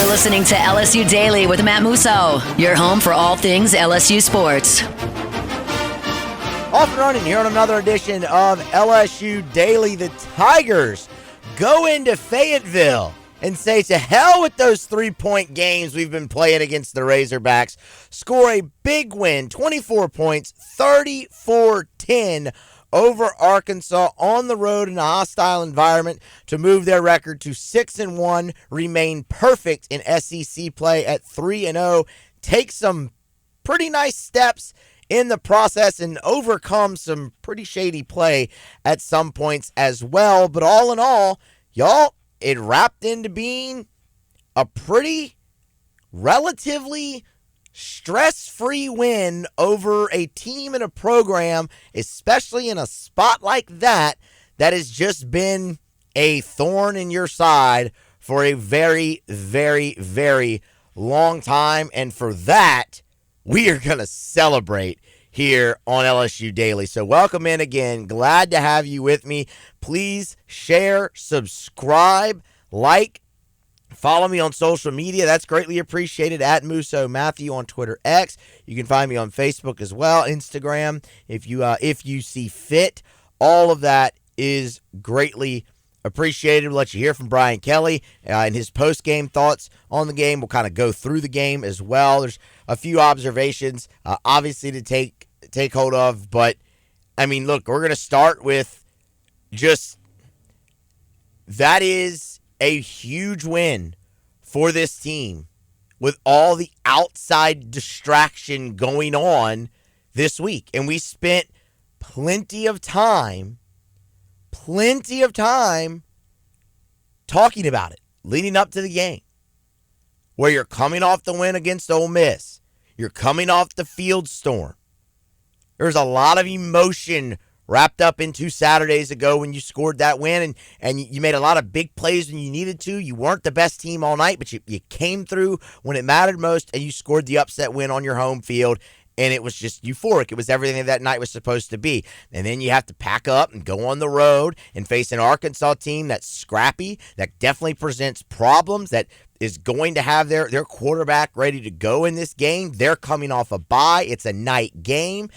listening to LSU Daily with Matt Musso, your home for all things LSU sports. Off and running here on another edition of LSU Daily. The Tigers go into Fayetteville and say to hell with those 3-point games we've been playing against the Razorbacks. Score a big win, 24 points, 34-10 over Arkansas on the road in a hostile environment to move their record to 6-1, remain perfect in SEC play at 3-0, take some pretty nice steps in the process and overcome some pretty shady play at some points as well. But all in all, y'all, it wrapped into being a pretty relatively stress-free win over a team and a program, especially in a spot like that has just been a thorn in your side for a very, very, very long time. And for that, we are going to celebrate here on LSU Daily. So welcome in again. Glad to have you with me. Please share, subscribe, like, follow me on social media. That's greatly appreciated. At Musso Matthew on Twitter X. You can find me on Facebook as well, Instagram, if you see fit. All of that is greatly appreciated. We'll let you hear from Brian Kelly and his post-game thoughts on the game. We'll kind of go through the game as well. There's a few observations, obviously, to take hold of. But, I mean, look, we're going to start with just that is a huge win for this team with all the outside distraction going on this week. And we spent plenty of time talking about it leading up to the game, where you're coming off the win against Ole Miss. You're coming off the field storm. There's a lot of emotion wrapped up in 2 Saturdays ago when you scored that win, and you made a lot of big plays when you needed to. You weren't the best team all night, but you came through when it mattered most, and you scored the upset win on your home field, and it was just euphoric. It was everything that night was supposed to be. And then you have to pack up and go on the road and face an Arkansas team that's scrappy, that definitely presents problems, that is going to have their quarterback ready to go in this game. They're coming off a bye. It's a night game.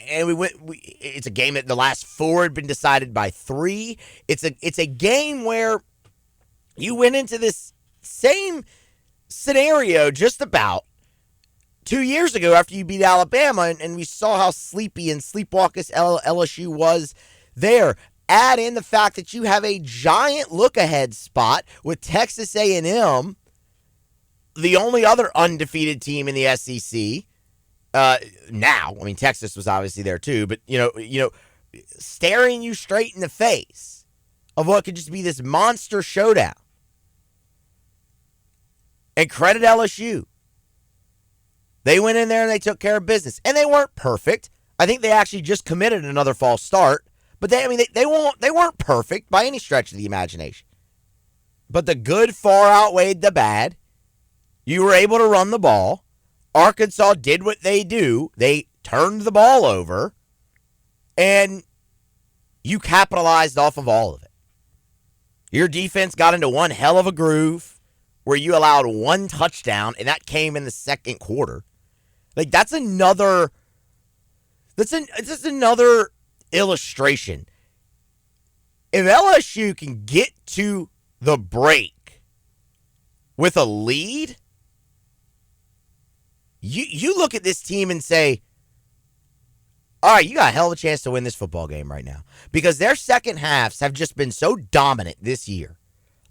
And it's a game that the last 4 had been decided by 3. It's a game where you went into this same scenario just about 2 years ago after you beat Alabama, and we saw how sleepy and sleepwalkish LSU was there. Add in the fact that you have a giant look-ahead spot with Texas A&M, the only other undefeated team in the SEC. Now, I mean, Texas was obviously there too, but you know, staring you straight in the face of what could just be this monster showdown. And credit LSU. They went in there and they took care of business, and they weren't perfect. I think they actually just committed another false start, but they weren't perfect by any stretch of the imagination. But the good far outweighed the bad. You were able to run the ball. Arkansas did what they do. They turned the ball over, and you capitalized off of all of it. Your defense got into one hell of a groove where you allowed 1 touchdown, and that came in the second quarter. Like, that's another illustration. If LSU can get to the break with a lead, You look at this team and say, all right, you got a hell of a chance to win this football game right now. Because their second halves have just been so dominant this year.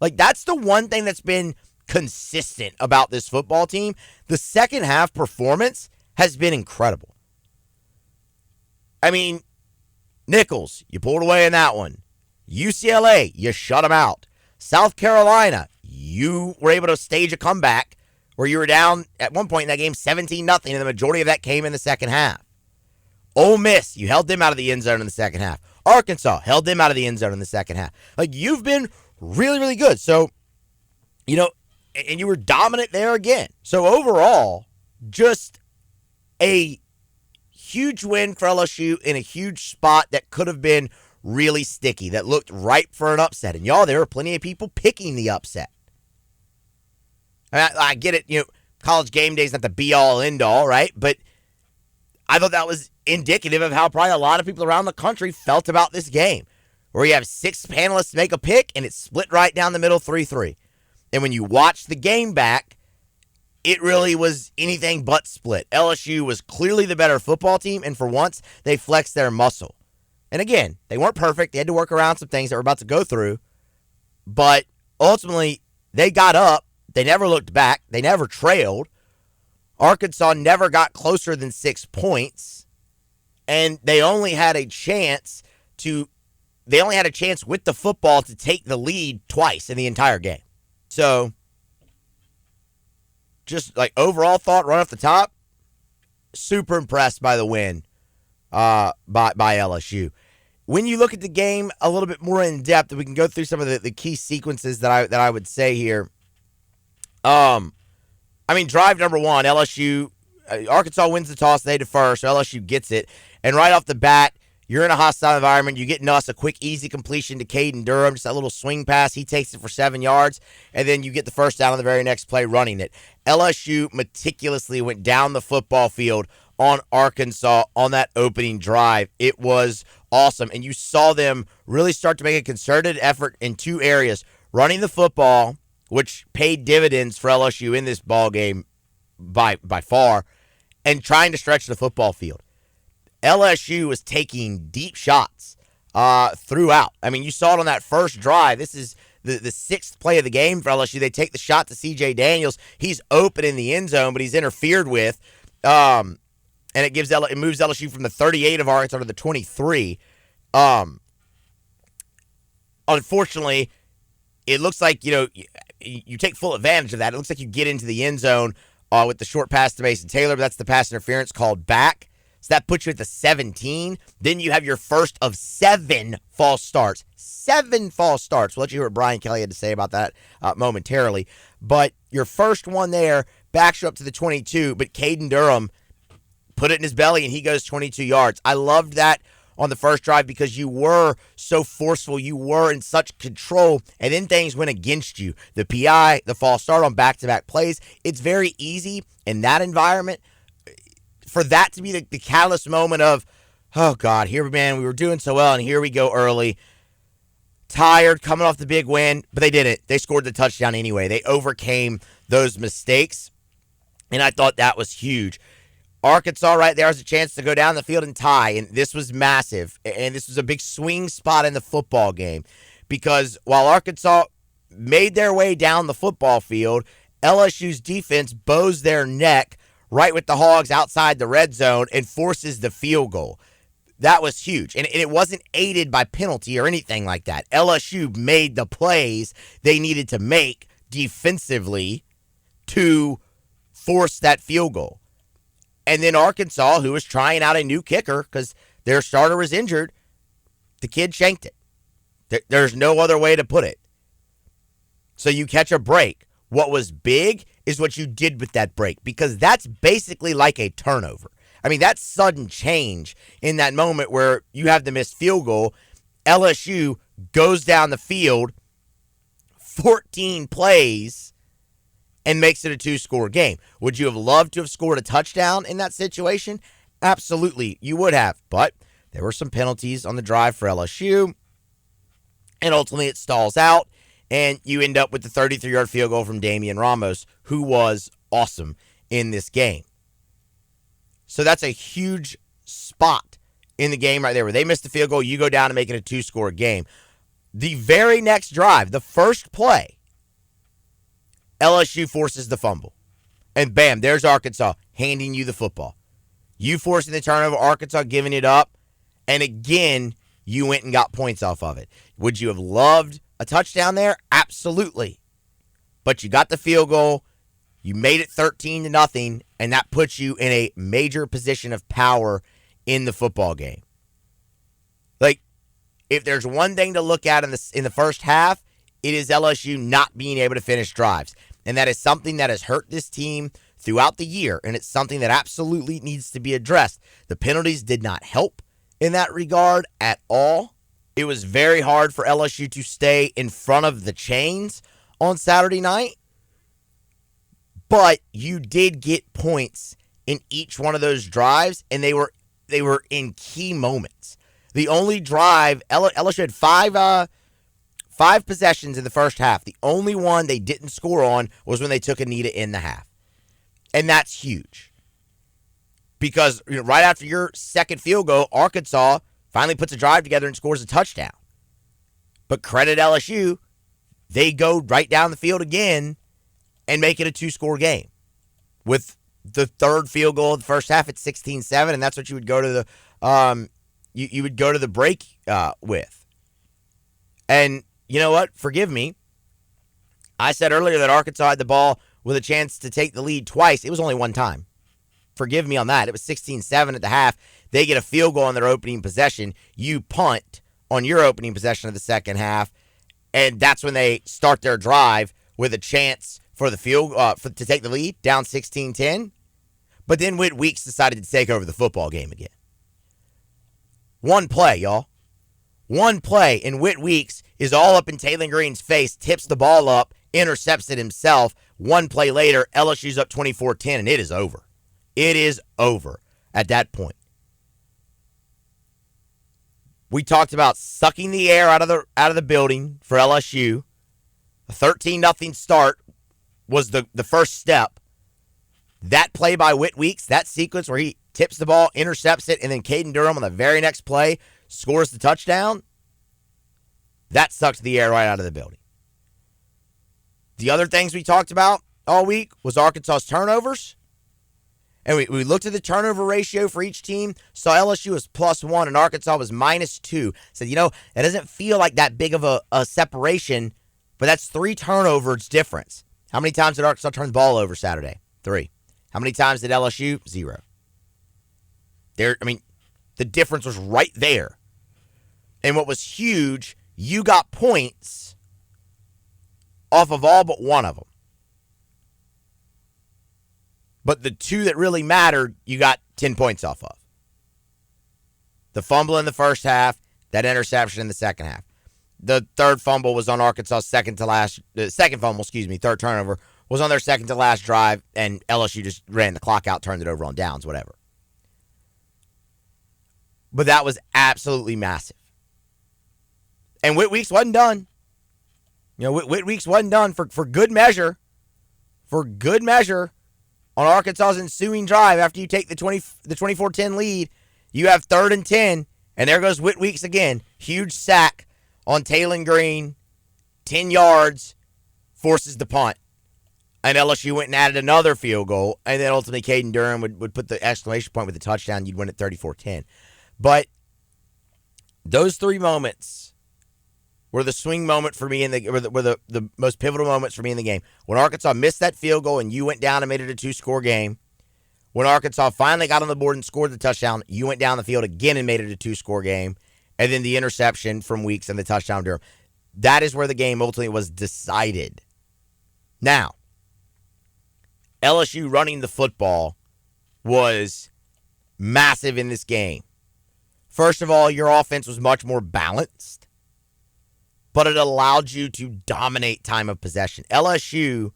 Like, that's the one thing that's been consistent about this football team. The second half performance has been incredible. I mean, Nichols, you pulled away in that one. UCLA, you shut them out. South Carolina, you were able to stage a comeback where you were down at one point in that game 17-0, and the majority of that came in the second half. Ole Miss, you held them out of the end zone in the second half. Arkansas held them out of the end zone in the second half. Like, you've been really, really good. So, and you were dominant there again. So overall, just a huge win for LSU in a huge spot that could have been really sticky, that looked ripe for an upset. And y'all, there were plenty of people picking the upset. I get it, college game day is not the be-all, end-all, right? But I thought that was indicative of how probably a lot of people around the country felt about this game, where you have 6 panelists make a pick, and it's split right down the middle 3-3. And when you watch the game back, it really was anything but split. LSU was clearly the better football team, and for once, they flexed their muscle. And again, they weren't perfect. They had to work around some things that we're about to go through. But ultimately, they got up. They never looked back. They never trailed. Arkansas never got closer than 6 points. And they only had a chance with the football to take the lead twice in the entire game. So, just like overall thought right off the top, super impressed by the win by LSU. When you look at the game a little bit more in depth, we can go through some of the key sequences that I would say here. Drive number 1, LSU, Arkansas wins the toss, they defer, so LSU gets it. And right off the bat, you're in a hostile environment. You get Nuss a quick, easy completion to Caden Durham, just that little swing pass. He takes it for 7 yards, and then you get the first down on the very next play running it. LSU meticulously went down the football field on Arkansas on that opening drive. It was awesome, and you saw them really start to make a concerted effort in 2 areas, running the football, which paid dividends for LSU in this ball game by far, and trying to stretch the football field. LSU was taking deep shots throughout. You saw it on that first drive. This is the 6th play of the game for LSU. They take the shot to C.J. Daniels. He's open in the end zone, but he's interfered with. And it moves LSU from the 38 of Arkansas to the 23. Unfortunately, it looks like, you take full advantage of that. It looks like you get into the end zone with the short pass to Mason Taylor, but that's the pass interference called back. So that puts you at the 17. Then you have your first of 7 false starts. 7 false starts. We'll let you hear what Brian Kelly had to say about that momentarily. But your first one there backs you up to the 22, but Caden Durham put it in his belly, and he goes 22 yards. I loved that on the first drive because you were so forceful. You were in such control, and then things went against you. The PI, the false start on back-to-back plays. It's very easy in that environment for that to be the catalyst moment of, oh, God, we were doing so well, and here we go early. Tired, coming off the big win, but they did it. They scored the touchdown anyway. They overcame those mistakes, and I thought that was huge. Arkansas right there has a chance to go down the field and tie, and this was massive, and this was a big swing spot in the football game because while Arkansas made their way down the football field, LSU's defense bows their neck right with the Hogs outside the red zone and forces the field goal. That was huge, and it wasn't aided by penalty or anything like that. LSU made the plays they needed to make defensively to force that field goal. And then Arkansas, who was trying out a new kicker because their starter was injured, the kid shanked it. There's no other way to put it. So you catch a break. What was big is what you did with that break because that's basically like a turnover. That sudden change in that moment where you have the missed field goal, LSU goes down the field 14 plays and makes it a 2-score game. Would you have loved to have scored a touchdown in that situation? Absolutely, you would have. But there were some penalties on the drive for LSU, and ultimately it stalls out, and you end up with the 33-yard field goal from Damian Ramos, who was awesome in this game. So that's a huge spot in the game right there where they missed the field goal, you go down and make it a 2-score game. The very next drive, the first play, LSU forces the fumble. And bam, there's Arkansas handing you the football. You forcing the turnover, Arkansas giving it up, and again, you went and got points off of it. Would you have loved a touchdown there? Absolutely. But you got the field goal, you made it 13-0, and that puts you in a major position of power in the football game. If there's one thing to look at in the first half, it is LSU not being able to finish drives. And that is something that has hurt this team throughout the year, and it's something that absolutely needs to be addressed. The penalties did not help in that regard at all. It was very hard for LSU to stay in front of the chains on Saturday night. But you did get points in each one of those drives, and they were in key moments. The only drive, LSU had five possessions in the first half. The only one they didn't score on was when they took a knee to end the half. And that's huge. Because right after your second field goal, Arkansas finally puts a drive together and scores a touchdown. But credit LSU, they go right down the field again and make it a two-score game with the third field goal of the first half at 16-7, and that's what you would go to the you would go to the break with. And you know what? Forgive me. I said earlier that Arkansas had the ball with a chance to take the lead twice. It was only one time. Forgive me on that. It was 16-7 at the half. They get a field goal on their opening possession. You punt on your opening possession of the second half, and that's when they start their drive with a chance for the field to take the lead, down 16-10. But then Whit Weeks decided to take over the football game again. One play, y'all. One play, and Whit Weeks is all up in Taylor Green's face, tips the ball up, intercepts it himself. One play later, LSU's up 24-10, and it is over. It is over at that point. We talked about sucking the air out of the building for LSU. A 13-0 start was the first step. That play by Whit Weeks, that sequence where he tips the ball, intercepts it, and then Caden Durham on the very next play scores the touchdown, that sucked the air right out of the building. The other things we talked about all week was Arkansas's turnovers. And we looked at the turnover ratio for each team, saw LSU was +1 and Arkansas was -2. Said, it doesn't feel like that big of a separation, but that's 3 turnovers difference. How many times did Arkansas turn the ball over Saturday? 3. How many times did LSU? 0. The difference was right there. And what was huge, you got points off of all but one of them. But the 2 that really mattered, you got 10 points off of. The fumble in the first half, that interception in the second half. The third fumble was on Arkansas' third turnover, was on their second to last drive, and LSU just ran the clock out, turned it over on downs, whatever. But that was absolutely massive. And Whit Weeks wasn't done. Whit Weeks wasn't done for good measure. For good measure, on Arkansas's ensuing drive, after you take the 24-10 lead, you have 3rd and 10, and there goes Whit Weeks again. Huge sack on Taylor Green, 10 yards, forces the punt. And LSU went and added another field goal, and then ultimately Caden Durham would put the exclamation point with the touchdown. You'd win at 34-10. But those 3 moments were the swing moment for me were the most pivotal moments for me in the game. When Arkansas missed that field goal and you went down and made it a 2-score game. When Arkansas finally got on the board and scored the touchdown, you went down the field again and made it a 2-score game. And then the interception from Weeks and the touchdown Durham. That is where the game ultimately was decided. Now, LSU running the football was massive in this game. First of all, your offense was much more balanced, but it allowed you to dominate time of possession. LSU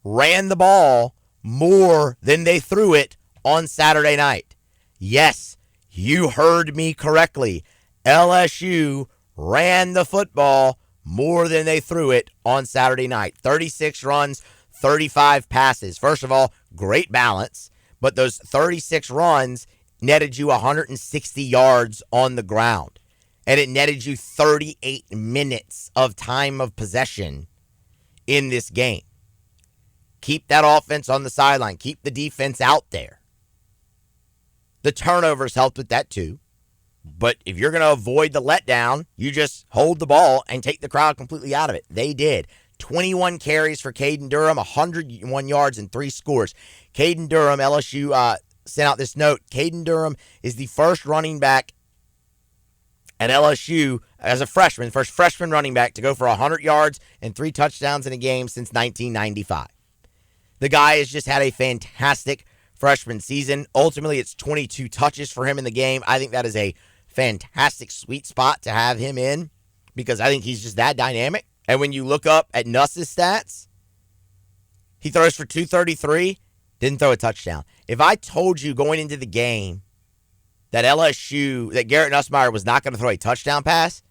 ran the ball more than they threw it on Saturday night. Yes, you heard me correctly. LSU ran the football more than they threw it on Saturday night. 36 runs, 35 passes. First of all, great balance, but those 36 runs netted you 160 yards on the ground. And it netted you 38 minutes of time of possession in this game. Keep that offense on the sideline. Keep the defense out there. The turnovers helped with that too. But if you're going to avoid the letdown, you just hold the ball and take the crowd completely out of it. They did. 21 carries for Caden Durham, 101 yards, and 3 scores. Caden Durham, LSU sent out this note. Caden Durham is the first running back at LSU as a freshman, first freshman running back to go for 100 yards and 3 touchdowns in a game since 1995. The guy has just had a fantastic freshman season. Ultimately, it's 22 touches for him in the game. I think that is a fantastic sweet spot to have him in because I think he's just that dynamic. And when you look up at Nuss's stats, He throws for 233, didn't throw a touchdown. If I told you going into the game that Garrett Nussmeier was not going to throw a touchdown pass,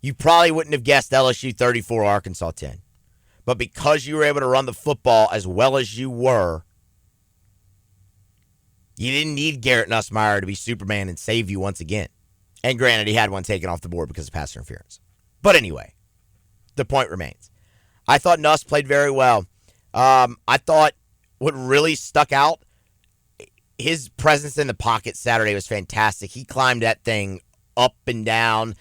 you probably wouldn't have guessed LSU 34, Arkansas 10. But because you were able to run the football as well as you were, you didn't need Garrett Nussmeier to be Superman and save you once again. And granted, he had one taken off the board because of pass interference. But anyway, the point remains. I thought Nuss played very well. I thought what really stuck out, his presence in the pocket Saturday was fantastic. He climbed that thing up and down,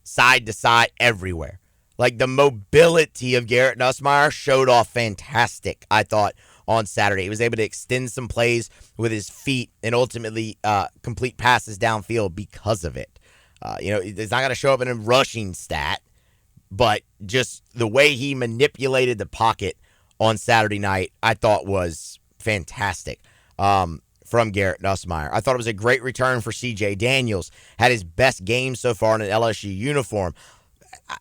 side to side, everywhere. Like, the mobility of Garrett Nussmeier showed off fantastic, I thought, on Saturday. He was able to extend some plays with his feet and ultimately complete passes downfield because of it. It's not going to show up in a rushing stat, but just the way he manipulated the pocket on Saturday night, I thought was fantastic from Garrett Nussmeier. I thought it was a great return for C.J. Daniels. Had his best game so far in an LSU uniform.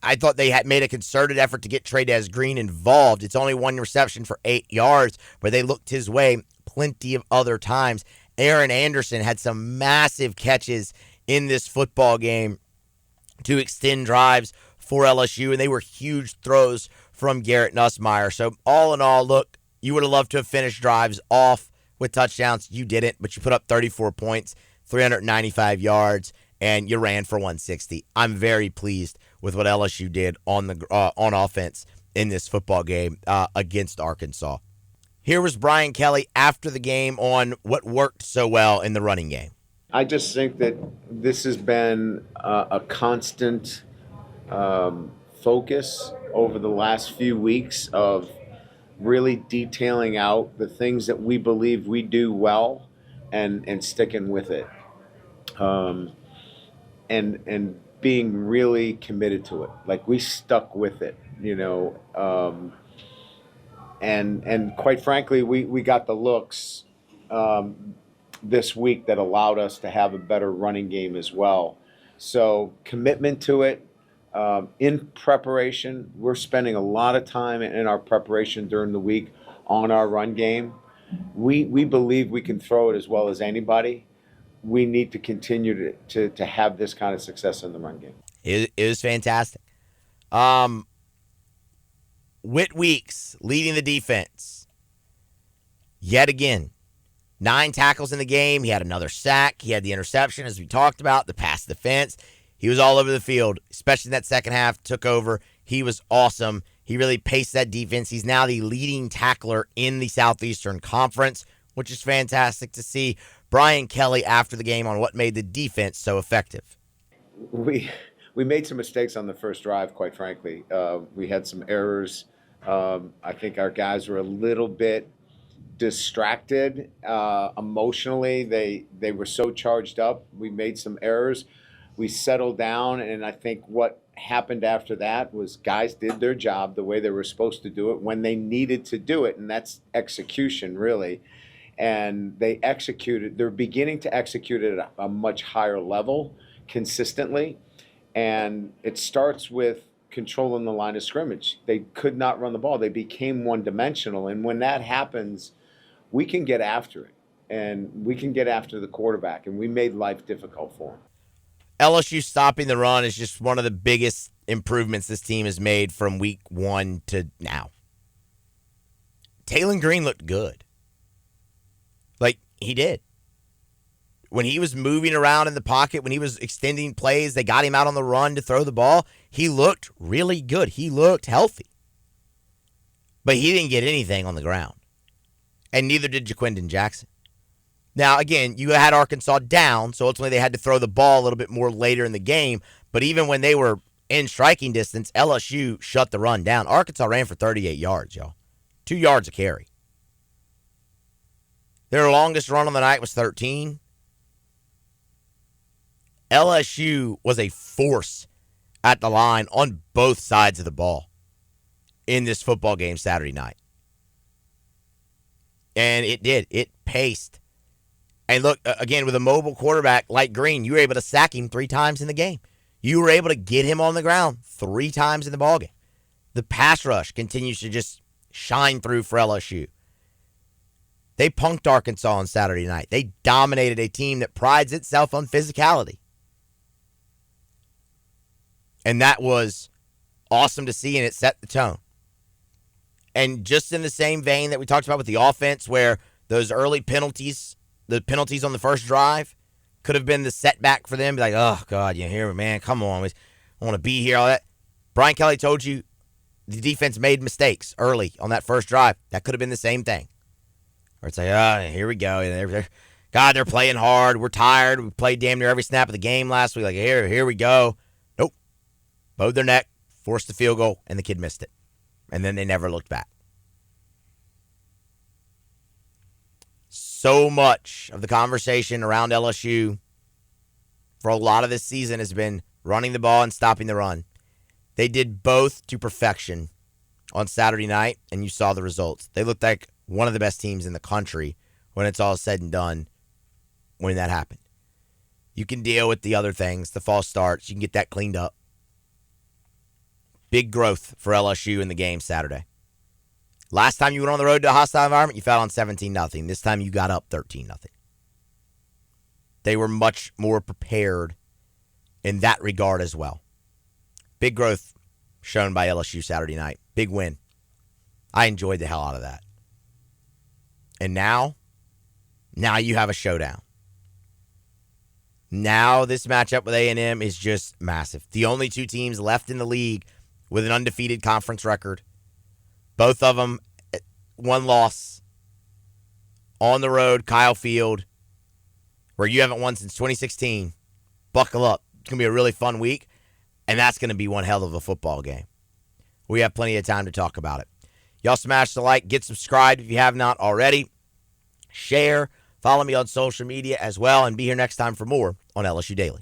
I thought they had made a concerted effort to get Trey'Dez Green involved. It's only one reception for 8 yards, but they looked his way plenty of other times. Aaron Anderson had some massive catches in this football game to extend drives for LSU, and they were huge throws from Garrett Nussmeier. So all in all, look, you would have loved to have finished drives off with touchdowns. You didn't, but you put up 34 points, 395 yards, and you ran for 160. I'm very pleased with what LSU did on offense in this football game against Arkansas. Here was Brian Kelly after the game on what worked so well in the running game. I just think that this has been a constant focus over the last few weeks of really detailing out the things that we believe we do well and sticking with it. And being really committed to it. Like, we stuck with it, and quite frankly, we got the looks this week that allowed us to have a better running game as well. So commitment to it. In preparation, we're spending a lot of time in our preparation during the week on our run game. We believe we can throw it as well as anybody. We need to continue to have this kind of success in the run game. It was fantastic. Whit Weeks leading the defense. Yet again, 9 tackles in the game. He had another sack. He had the interception, as we talked about, the pass defense. He was all over the field, especially in that second half, took over. He was awesome. He really paced that defense. He's now the leading tackler in the Southeastern Conference, which is fantastic to see. Brian Kelly after the game on what made the defense so effective. We made some mistakes on the first drive, quite frankly. We had some errors. I think our guys were a little bit distracted emotionally. They were so charged up. We made some errors. We settled down, and I think what happened after that was guys did their job the way they were supposed to do it when they needed to do it, and that's execution, really. And they executed. They're beginning to execute it at a much higher level consistently, and it starts with controlling the line of scrimmage. They could not run the ball. They became one-dimensional, and when that happens, we can get after it, and we can get after the quarterback, and we made life difficult for him. LSU stopping the run is just one of the biggest improvements this team has made from week 1 to now. Taylon Green looked good. Like, he did. When he was moving around in the pocket, when he was extending plays, they got him out on the run to throw the ball. He looked really good. He looked healthy. But he didn't get anything on the ground. And neither did Jaquindon Jackson. Now, again, you had Arkansas down, so ultimately they had to throw the ball a little bit more later in the game. But even when they were in striking distance, LSU shut the run down. Arkansas ran for 38 yards, y'all. 2 yards a carry. Their longest run on the night was 13. LSU was a force at the line on both sides of the ball in this football game Saturday night. And it did. It paced. And look, again, with a mobile quarterback like Green, you were able to sack him 3 times in the game. You were able to get him on the ground 3 times in the ballgame. The pass rush continues to just shine through for LSU. They punked Arkansas on Saturday night. They dominated a team that prides itself on physicality. And that was awesome to see, and it set the tone. And just in the same vein that we talked about with the offense, where those early penalties, the penalties on the first drive, could have been the setback for them. Be like, oh, God, you hear me, man? Come on. I want to be here, all that. Brian Kelly told you the defense made mistakes early on that first drive. That could have been the same thing. Or it's like, oh, here we go. God, they're playing hard. We're tired. We played damn near every snap of the game last week. Like, here we go. Nope. Bowed their neck, forced the field goal, and the kid missed it. And then they never looked back. So much of the conversation around LSU for a lot of this season has been running the ball and stopping the run. They did both to perfection on Saturday night, and you saw the results. They looked like one of the best teams in the country when it's all said and done when that happened. You can deal with the other things, the false starts. You can get that cleaned up. Big growth for LSU in the game Saturday. Last time you went on the road to a hostile environment, you fell on 17-0. This time you got up 13-0. They were much more prepared in that regard as well. Big growth shown by LSU Saturday night. Big win. I enjoyed the hell out of that. And now you have a showdown. Now this matchup with A&M is just massive. The only two teams left in the league with an undefeated conference record. Both of them, one loss on the road, Kyle Field, where you haven't won since 2016. Buckle up. It's going to be a really fun week, and that's going to be one hell of a football game. We have plenty of time to talk about it. Y'all smash the like, get subscribed if you have not already. Share, follow me on social media as well, and be here next time for more on LSU Daily.